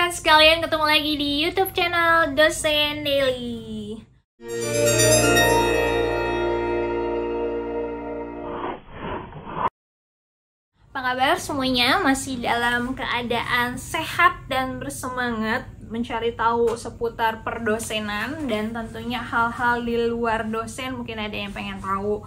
teman-teman sekalian, ketemu lagi di YouTube channel Dosen Daily. Apa kabar semuanya? Masih dalam keadaan sehat dan bersemangat mencari tahu seputar perdosenan dan tentunya hal-hal di luar dosen. Mungkin ada yang pengen tahu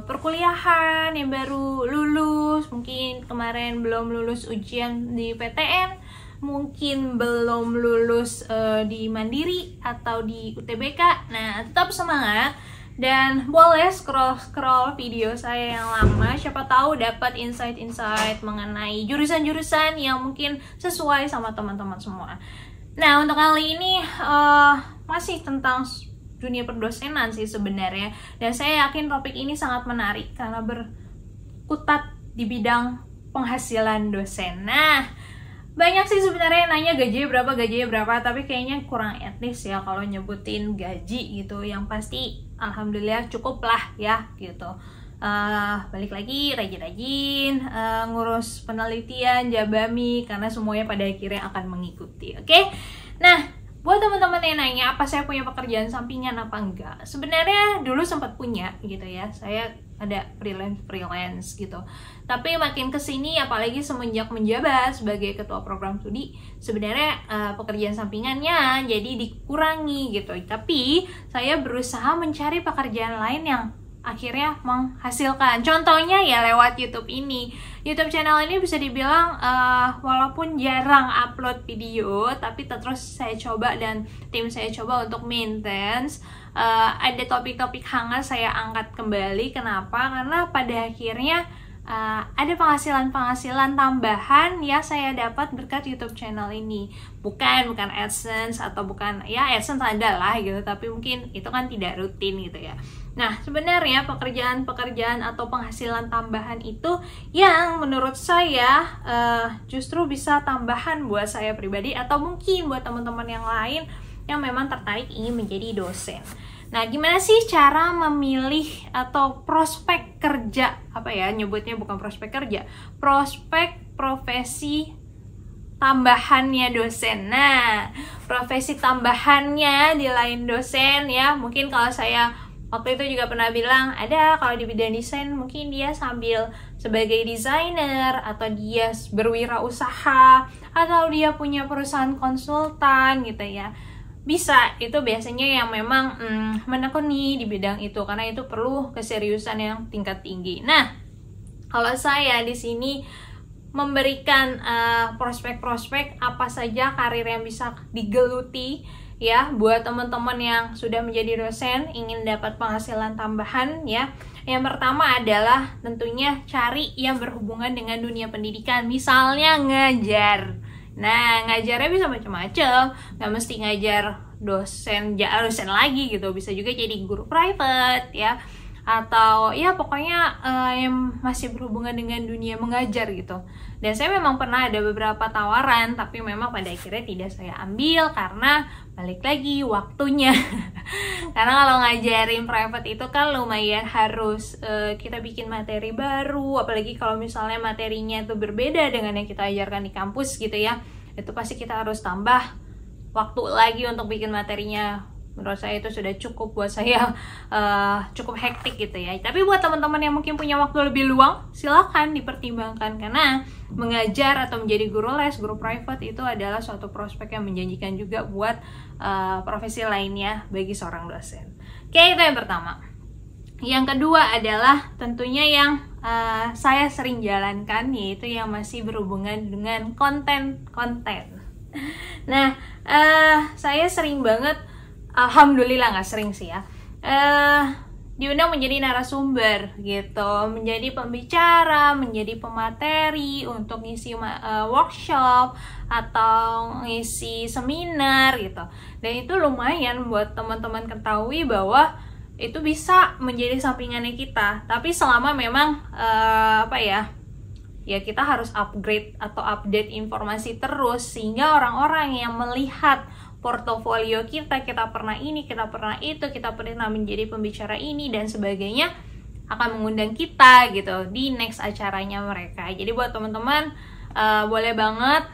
perkuliahan yang baru lulus, mungkin kemarin belum lulus ujian di PTN, mungkin belum lulus di Mandiri atau di UTBK. Nah, tetap semangat dan boleh scroll video saya yang lama, siapa tahu dapat insight-insight mengenai jurusan-jurusan yang mungkin sesuai sama teman-teman semua. Nah, untuk kali ini masih tentang dunia perdosenan sih sebenarnya, dan saya yakin topik ini sangat menarik karena berkutat di bidang penghasilan dosen. Nah, banyak sih sebenarnya nanya gajinya berapa, tapi kayaknya kurang etis ya kalau nyebutin gaji gitu. Yang pasti alhamdulillah cukup lah ya gitu. Balik lagi rajin-rajin ngurus penelitian, jabami, karena semuanya pada akhirnya akan mengikuti. Oke? Nah, buat teman-teman yang nanya apa saya punya pekerjaan sampingan apa enggak, sebenarnya dulu sempat punya gitu ya, saya ada freelance gitu. Tapi makin kesini, apalagi semenjak menjabat sebagai ketua program studi, sebenarnya pekerjaan sampingannya jadi dikurangi gitu. Tapi saya berusaha mencari pekerjaan lain yang akhirnya menghasilkan. Contohnya ya lewat YouTube ini. YouTube channel ini bisa dibilang walaupun jarang upload video, tapi terus saya coba dan tim saya coba untuk maintenance. Ada topik-topik hangat saya angkat kembali. Kenapa? Karena pada akhirnya ada penghasilan tambahan ya saya dapat berkat YouTube channel ini. Bukan AdSense atau bukan, ya AdSense ada lah gitu, tapi mungkin itu kan tidak rutin gitu ya. Nah, sebenarnya pekerjaan atau penghasilan tambahan itu yang menurut saya justru bisa tambahan buat saya pribadi atau mungkin buat teman-teman yang lain yang memang tertarik ingin menjadi dosen. Nah, gimana sih cara memilih atau prospek kerja, apa ya nyebutnya, bukan prospek kerja, prospek profesi tambahannya dosen. Nah, profesi tambahannya di lain dosen ya, mungkin kalau saya waktu itu juga pernah bilang, ada kalau di bidang desain mungkin dia sambil sebagai desainer, atau dia berwirausaha, atau dia punya perusahaan konsultan gitu ya. Bisa, itu biasanya yang memang menekuni di bidang itu, karena itu perlu keseriusan yang tingkat tinggi. Nah, kalau saya di sini memberikan prospek-prospek apa saja karir yang bisa digeluti ya buat teman-teman yang sudah menjadi dosen ingin dapat penghasilan tambahan ya. Yang pertama adalah tentunya cari yang berhubungan dengan dunia pendidikan, misalnya ngajar. Nah, ngajarnya bisa macam-macam, nggak mesti ngajar dosen lagi gitu, bisa juga jadi guru private ya, atau ya pokoknya yang masih berhubungan dengan dunia mengajar gitu. Dan saya memang pernah ada beberapa tawaran, tapi memang pada akhirnya tidak saya ambil karena balik lagi waktunya. Karena kalau ngajarin private itu kan lumayan harus kita bikin materi baru, apalagi kalau misalnya materinya itu berbeda dengan yang kita ajarkan di kampus gitu ya. Itu pasti kita harus tambah waktu lagi untuk bikin materinya. Menurut saya itu sudah cukup buat saya, cukup hektik gitu ya. Tapi buat teman-teman yang mungkin punya waktu lebih luang, silakan dipertimbangkan, karena mengajar atau menjadi guru les, guru private itu adalah suatu prospek yang menjanjikan juga buat profesi lainnya bagi seorang dosen. Oke, itu yang pertama. Yang kedua adalah tentunya yang saya sering jalankan, yaitu yang masih berhubungan dengan konten. Nah, saya sering banget, alhamdulillah nggak sering sih ya, diundang menjadi narasumber gitu, menjadi pembicara, menjadi pemateri untuk ngisi workshop atau ngisi seminar gitu. Dan itu lumayan buat teman-teman ketahui bahwa itu bisa menjadi sampingannya kita, tapi selama memang ya kita harus upgrade atau update informasi terus, sehingga orang-orang yang melihat portofolio kita pernah ini, kita pernah itu, kita pernah menjadi pembicara ini dan sebagainya, akan mengundang kita gitu di next acaranya mereka. Jadi buat teman-teman boleh banget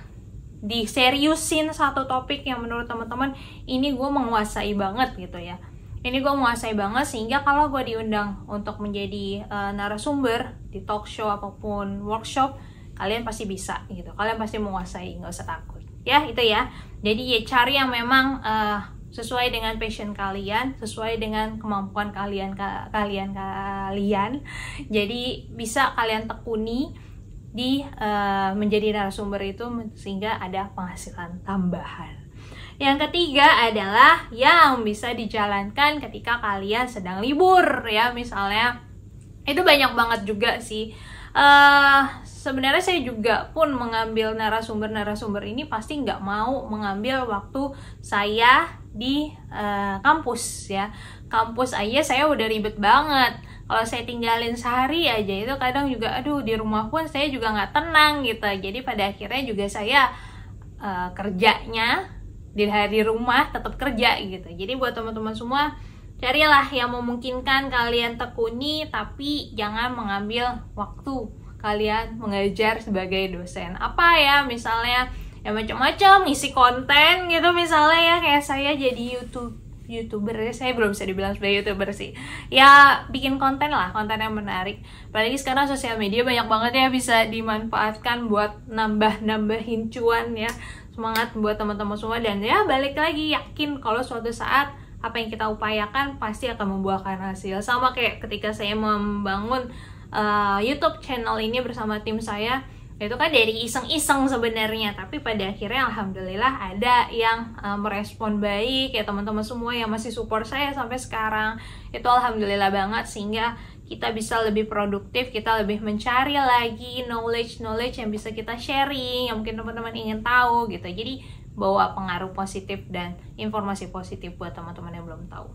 diseriusin satu topik yang menurut teman-teman ini gue menguasai banget gitu ya. Ini gue menguasai banget sehingga kalau gue diundang untuk menjadi narasumber di talk show apapun workshop, kalian pasti bisa gitu. Kalian pasti menguasai, nggak usah takut. Ya, itu ya. Jadi ya cari yang memang sesuai dengan passion kalian, sesuai dengan kemampuan kalian. Jadi bisa kalian tekuni di menjadi narasumber itu sehingga ada penghasilan tambahan. Yang ketiga adalah yang bisa dijalankan ketika kalian sedang libur ya, misalnya itu banyak banget juga sih. Sebenarnya saya juga pun mengambil narasumber ini pasti nggak mau mengambil waktu saya di kampus ya. Kampus aja saya udah ribet banget. Kalau saya tinggalin sehari aja itu kadang juga aduh, di rumah pun saya juga nggak tenang gitu. Jadi pada akhirnya juga saya kerjanya di hari rumah tetap kerja gitu. Jadi buat teman-teman semua, carilah yang memungkinkan kalian tekuni, tapi jangan mengambil waktu kalian mengajar sebagai dosen. Apa ya, misalnya ya macam-macam ngisi konten gitu misalnya ya, kayak saya jadi YouTuber, saya belum bisa dibilang sebagai YouTuber sih. Ya bikin konten lah, konten yang menarik. Apalagi sekarang sosial media banyak banget ya bisa dimanfaatkan buat nambah-nambahin cuan ya. Semangat buat teman-teman semua, dan ya balik lagi yakin kalau suatu saat apa yang kita upayakan pasti akan membuahkan hasil. Sama kayak ketika saya membangun YouTube channel ini bersama tim saya, itu kan dari iseng-iseng sebenarnya, tapi pada akhirnya alhamdulillah ada yang merespon baik ya, teman-teman semua yang masih support saya sampai sekarang. Itu alhamdulillah banget, sehingga kita bisa lebih produktif, kita lebih mencari lagi knowledge yang bisa kita sharing, yang mungkin teman-teman ingin tahu gitu. Jadi bawa pengaruh positif dan informasi positif buat teman-teman yang belum tahu.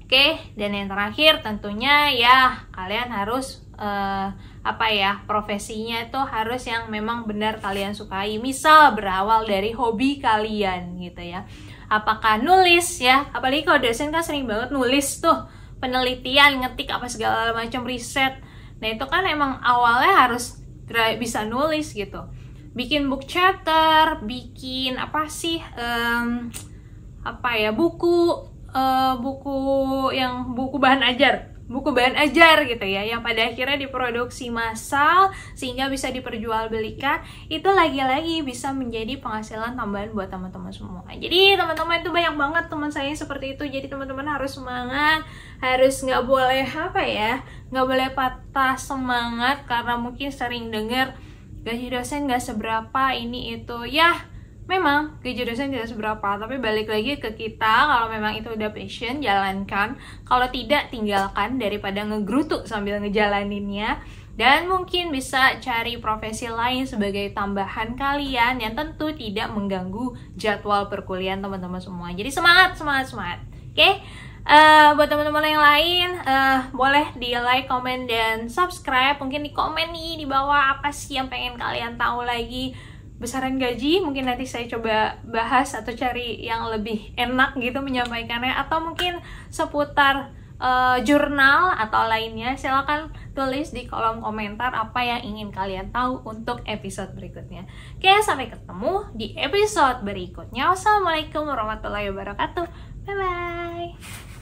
Oke, dan yang terakhir tentunya ya kalian harus profesinya itu harus yang memang benar kalian sukai. Misal berawal dari hobi kalian gitu ya. Apakah nulis ya, apalagi kalau dosen kan sering banget nulis tuh, penelitian, ngetik apa segala macam, riset. Nah itu kan emang awalnya harus bisa nulis gitu. Bikin book chapter, bikin buku bahan ajar gitu ya, yang pada akhirnya diproduksi massal sehingga bisa diperjualbelikan. Itu lagi-lagi bisa menjadi penghasilan tambahan buat teman-teman semua. Jadi teman-teman itu banyak banget teman saya seperti itu. Jadi teman-teman harus semangat, harus nggak boleh patah semangat karena mungkin sering dengar gaji dosen nggak seberapa ini itu ya. Memang gaji dosen tidak seberapa, tapi balik lagi ke kita. Kalau memang itu udah passion, jalankan. Kalau tidak, tinggalkan daripada ngegerutu sambil ngejalaninnya. Dan mungkin bisa cari profesi lain sebagai tambahan kalian yang tentu tidak mengganggu jadwal perkuliahan teman-teman semua. Jadi semangat. Oke? Buat teman-teman yang lain, boleh di like, comment, dan subscribe. Mungkin di komen nih di bawah apa sih yang pengen kalian tahu lagi. Besaran gaji mungkin nanti saya coba bahas atau cari yang lebih enak gitu menyampaikannya, atau mungkin seputar jurnal atau lainnya. Silakan tulis di kolom komentar apa yang ingin kalian tahu untuk episode berikutnya. Oke, sampai ketemu di episode berikutnya. Wassalamualaikum warahmatullahi wabarakatuh. Bye bye.